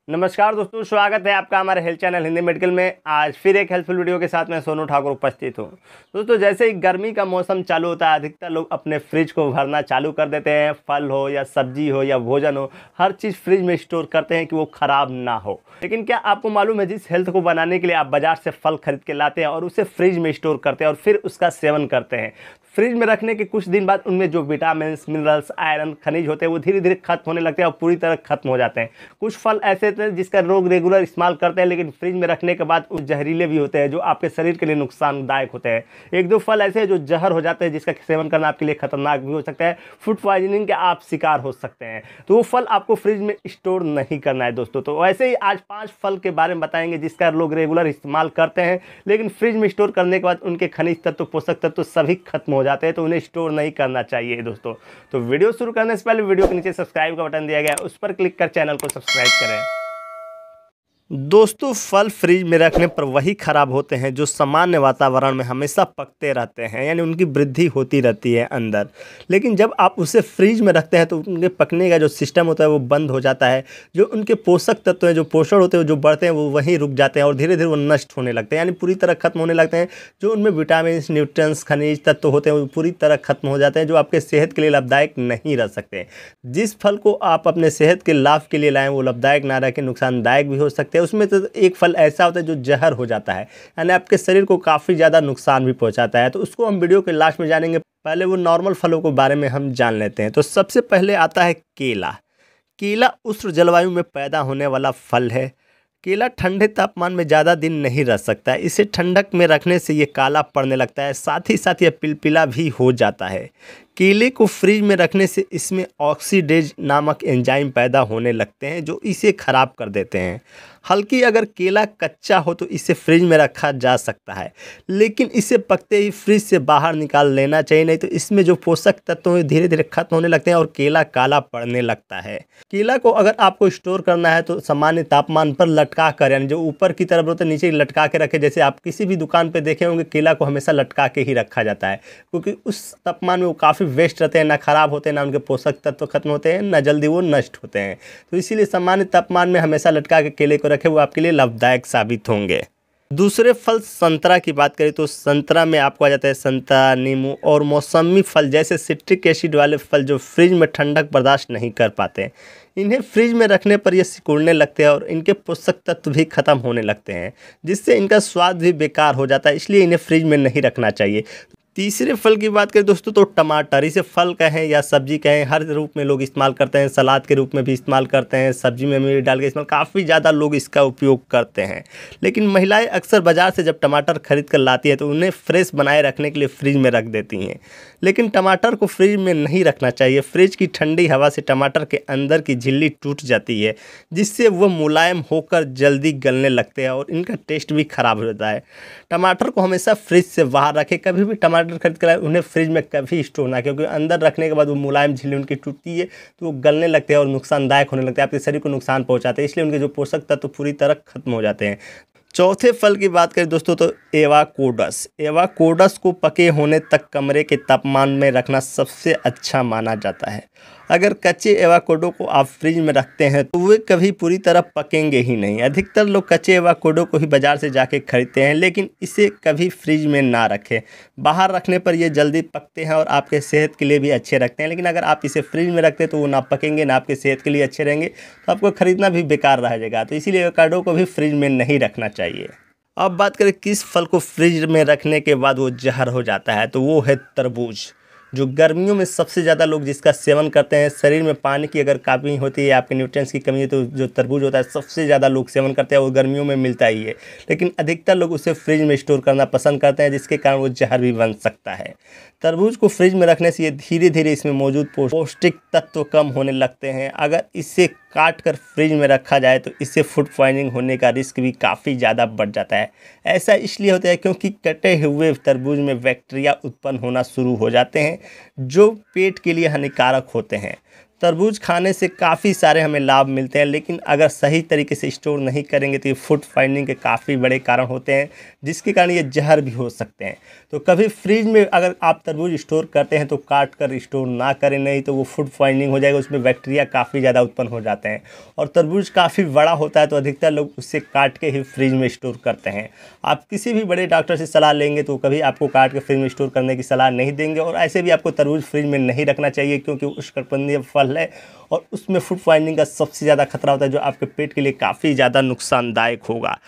नमस्कार दोस्तों, स्वागत है आपका हमारे हेल्थ चैनल हिंदी मेडिकल में। आज फिर एक हेल्पफुल वीडियो के साथ मैं सोनू ठाकुर उपस्थित हूँ। दोस्तों, जैसे ही गर्मी का मौसम चालू होता है, अधिकतर लोग अपने फ्रिज को भरना चालू कर देते हैं। फल हो या सब्जी हो या भोजन हो, हर चीज़ फ्रिज में स्टोर करते हैं कि वो ख़राब ना हो। लेकिन क्या आपको मालूम है, जिस हेल्थ को बनाने के लिए आप बाज़ार से फल खरीद के लाते हैं और उसे फ्रिज में स्टोर करते हैं और फिर उसका सेवन करते हैं, फ्रिज में रखने के कुछ दिन बाद उनमें जो विटामिन, मिनरल्स, आयरन, खनिज होते हैं वो धीरे धीरे खत्म होने लगते हैं और पूरी तरह खत्म हो जाते हैं। कुछ फल ऐसे थे जिसका लोग रेगुलर इस्तेमाल करते हैं, लेकिन फ्रिज में रखने के बाद वो जहरीले भी होते हैं, जो आपके शरीर के लिए नुकसानदायक होते हैं। एक दो फल ऐसे हैं जो जहर हो जाते हैं, जिसका सेवन करना आपके लिए खतरनाक भी हो सकता है। फूड पॉइजनिंग के आप शिकार हो सकते हैं। तो वो फल आपको फ्रिज में स्टोर नहीं करना है दोस्तों। तो वैसे ही आज 5 फल के बारे में बताएंगे जिसका लोग रेगुलर इस्तेमाल करते हैं, लेकिन फ्रिज में स्टोर करने के बाद उनके खनिज तत्व, पोषक तत्व सभी खत्म हो जाते हैं, तो उन्हें स्टोर नहीं करना चाहिए दोस्तों। तो वीडियो शुरू करने से पहले वीडियो के नीचे सब्सक्राइब का बटन दिया गया है, उस पर क्लिक कर चैनल को सब्सक्राइब करें। दोस्तों, फल फ्रिज में रखने पर वही ख़राब होते हैं जो सामान्य वातावरण में हमेशा पकते रहते हैं, यानी उनकी वृद्धि होती रहती है अंदर। लेकिन जब आप उसे फ्रिज में रखते हैं तो उनके पकने का जो सिस्टम होता है वो बंद हो जाता है। जो उनके पोषक तत्व हैं, जो पोषण होते हैं, जो बढ़ते हैं, वो वहीं रुक जाते हैं और धीरे धीरे वो नष्ट होने लगते हैं, यानी पूरी तरह खत्म होने लगते हैं। जो उनमें विटामिन, न्यूट्रिएंट्स, खनिज तत्व होते हैं वो पूरी तरह खत्म हो जाते हैं, जो आपके सेहत के लिए लाभदायक नहीं रह सकते। जिस फल को आप अपने सेहत के लाभ के लिए लाएँ वो लाभदायक ना रह के नुकसानदायक भी हो सकते हैं। उसमें तो एक फल ऐसा होता है जो जहर हो जाता है, यानी आपके शरीर को काफ़ी ज़्यादा नुकसान भी पहुंचाता है। तो उसको हम वीडियो के लास्ट में जानेंगे। पहले वो नॉर्मल फलों के बारे में हम जान लेते हैं। तो सबसे पहले आता है केला। केला उष्ण जलवायु में पैदा होने वाला फल है। केला ठंडे तापमान में ज़्यादा दिन नहीं रह सकता है। इसे ठंडक में रखने से ये काला पड़ने लगता है, साथ ही साथ यह पिलपिला भी हो जाता है। केले को फ्रिज में रखने से इसमें ऑक्सीडेज नामक एंजाइम पैदा होने लगते हैं, जो इसे ख़राब कर देते हैं। हालांकि अगर केला कच्चा हो तो इसे फ्रिज में रखा जा सकता है, लेकिन इसे पकते ही फ्रिज से बाहर निकाल लेना चाहिए, नहीं तो इसमें जो पोषक तत्व हैं धीरे धीरे खत्म होने लगते हैं और केला काला पड़ने लगता है। केला को अगर आपको स्टोर करना है तो सामान्य तापमान पर लटका कर, यानी जो ऊपर की तरफ होता है नीचे लटका के रखें। जैसे आप किसी भी दुकान पर देखे होंगे, केला को हमेशा लटका के ही रखा जाता है, क्योंकि उस तापमान में वो काफ़ी वेस्ट रहते हैं, ना खराब होते हैं, ना उनके पोषक तत्व खत्म होते हैं, ना जल्दी वो नष्ट होते हैं। तो इसीलिए सामान्य तापमान में हमेशा लटका के केले को रखें, वो आपके लिए लाभदायक साबित होंगे। दूसरे फल संतरा की बात करें तो संतरा में आपको आ जाता है संतरा, नींबू और मौसमी फल जैसे सिट्रिक एसिड वाले फल, जो फ्रिज में ठंडक बर्दाश्त नहीं कर पाते। इन्हें फ्रिज में रखने पर ये सिकुड़ने लगते हैं और इनके पोषक तत्व भी खत्म होने लगते हैं, जिससे इनका स्वाद भी बेकार हो जाता है। इसलिए इन्हें फ्रिज में नहीं रखना चाहिए। तीसरे फल की बात करें दोस्तों तो टमाटर। इसे फल कहें या सब्जी कहें, हर रूप में लोग इस्तेमाल करते हैं। सलाद के रूप में भी इस्तेमाल करते हैं, सब्जी में भी डाल के इस्तेमाल, काफ़ी ज़्यादा लोग इसका उपयोग करते हैं। लेकिन महिलाएं अक्सर बाज़ार से जब टमाटर खरीद कर लाती है तो उन्हें फ्रेश बनाए रखने के लिए फ्रिज में रख देती हैं। लेकिन टमाटर को फ्रिज में नहीं रखना चाहिए। फ्रिज की ठंडी हवा से टमाटर के अंदर की झिल्ली टूट जाती है, जिससे वो मुलायम होकर जल्दी गलने लगते हैं और इनका टेस्ट भी खराब हो जाता है। टमाटर को हमेशा फ्रिज से बाहर रखें। कभी भी टमाटर खरीद कर उन्हें फ्रिज में कभी स्टोर ना, क्योंकि अंदर रखने के बाद वो मुलायम झिल्ली उनकी टूटती है तो वो गलने लगते हैं और नुकसानदायक होने लगते हैं, आपके शरीर को नुकसान पहुंचाते हैं। इसलिए उनके जो पोषक तत्व पूरी तरह खत्म हो जाते हैं। चौथे फल की बात करें दोस्तों तो एवाकोडस। एवाकोडस को पके होने तक कमरे के तापमान में रखना सबसे अच्छा माना जाता है। अगर कच्चे एवाकोडो को आप फ्रिज में रखते हैं तो वे कभी पूरी तरह पकेंगे ही नहीं। अधिकतर लोग कच्चे एवाकोडो को ही बाज़ार से जाके खरीदते हैं, लेकिन इसे कभी फ्रिज में ना रखें। बाहर रखने पर ये जल्दी पकते हैं और आपके सेहत के लिए भी अच्छे रखते हैं, लेकिन अगर आप इसे फ्रिज में रखते हैं तो वो ना पकेंगे ना आपके सेहत के लिए अच्छे रहेंगे, तो आपको ख़रीदना भी बेकार रह जाएगा। तो इसीलिए एवोकाडो को भी फ्रिज में नहीं रखना चाहिए। अब बात करें किस फल को फ्रिज में रखने के बाद वो जहर हो जाता है, तो वो है तरबूज। जो गर्मियों में सबसे ज़्यादा लोग जिसका सेवन करते हैं, शरीर में पानी की अगर कमी होती है, आपके न्यूट्रिएंट्स की कमी है, तो जो तरबूज होता है सबसे ज़्यादा लोग सेवन करते हैं, वो गर्मियों में मिलता ही है। लेकिन अधिकतर लोग उसे फ्रिज में स्टोर करना पसंद करते हैं, जिसके कारण वो जहर भी बन सकता है। तरबूज को फ्रिज में रखने से ये धीरे धीरे इसमें मौजूद पौष्टिक तत्व कम होने लगते हैं। अगर इसे काट कर फ्रिज में रखा जाए तो इससे फूड पॉइजनिंग होने का रिस्क भी काफ़ी ज़्यादा बढ़ जाता है। ऐसा इसलिए होता है क्योंकि कटे हुए तरबूज में बैक्टीरिया उत्पन्न होना शुरू हो जाते हैं, जो पेट के लिए हानिकारक होते हैं। तरबूज खाने से काफ़ी सारे हमें लाभ मिलते हैं, लेकिन अगर सही तरीके से स्टोर नहीं करेंगे तो ये फूड पॉइजनिंग के काफ़ी बड़े कारण होते हैं, जिसके कारण ये जहर भी हो सकते हैं। तो कभी फ्रिज में अगर आप तरबूज स्टोर करते हैं तो काट कर स्टोर ना करें, नहीं तो वो फूड पॉइजनिंग हो जाएगा, उसमें बैक्टीरिया काफ़ी ज़्यादा उत्पन्न हो जाते हैं। और तरबूज काफ़ी बड़ा होता है तो अधिकतर लोग उससे काट के ही फ्रिज में स्टोर करते हैं। आप किसी भी बड़े डॉक्टर से सलाह लेंगे तो कभी आपको काट के फ्रिज में स्टोर करने की सलाह नहीं देंगे। और ऐसे भी आपको तरबूज फ्रिज में नहीं रखना चाहिए, क्योंकि उष्णकटिबंधीय फल है और उसमें फूड पॉइजनिंग का सबसे ज़्यादा खतरा होता है, जो आपके पेट के लिए काफ़ी ज़्यादा नुकसानदायक होगा।